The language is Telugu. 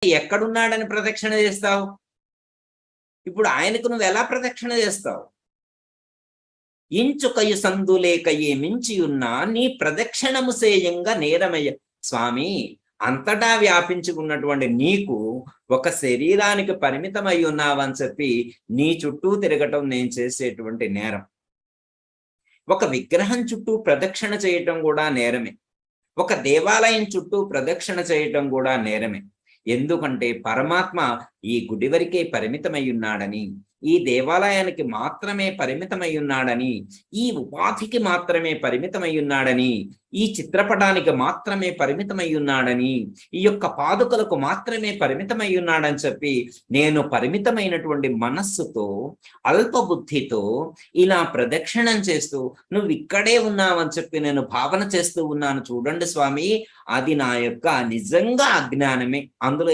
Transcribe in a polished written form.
ఎక్కడున్నాడని ప్రదక్షిణ చేస్తావు? ఇప్పుడు ఆయనకు నువ్వు ఎలా ప్రదక్షిణ చేస్తావు? ఇంచుకయు సందులేకయే మించియున్నా నీ ప్రదక్షిణము సేయంగా నేరమయ్య. స్వామి, అంతటా వ్యాపించుకున్నటువంటి నీకు ఒక శరీరానికి పరిమితమై ఉన్నావని చెప్పి నీ చుట్టూ తిరగటం నేను చేసేటువంటి నేరం. ఒక విగ్రహం చుట్టూ ప్రదక్షిణ చేయటం కూడా నేరమే. ఒక దేవాలయం చుట్టూ ప్రదక్షిణ చేయటం కూడా నేరమే. ఎందుకంటే పరమాత్మ ఈ గుడి వరకే పరిమితమై ఉన్నాడని, ఈ దేవాలయానికి మాత్రమే పరిమితమై ఉన్నాడని, ఈ ఉపాధికి మాత్రమే పరిమితమై ఉన్నాడని, ఈ చిత్రపటానికి మాత్రమే పరిమితమై ఉన్నాడని, ఈ యొక్క పాదుకలకు మాత్రమే పరిమితమై ఉన్నాడని చెప్పి నేను పరిమితమైనటువంటి మనస్సుతో, అల్పబుద్ధితో ఇలా ప్రదక్షిణం చేస్తూ నువ్వు ఇక్కడే ఉన్నావని చెప్పి నేను భావన చేస్తూ ఉన్నాను చూడండి స్వామి, అది నా యొక్క నిజంగా అజ్ఞానమే. అందులో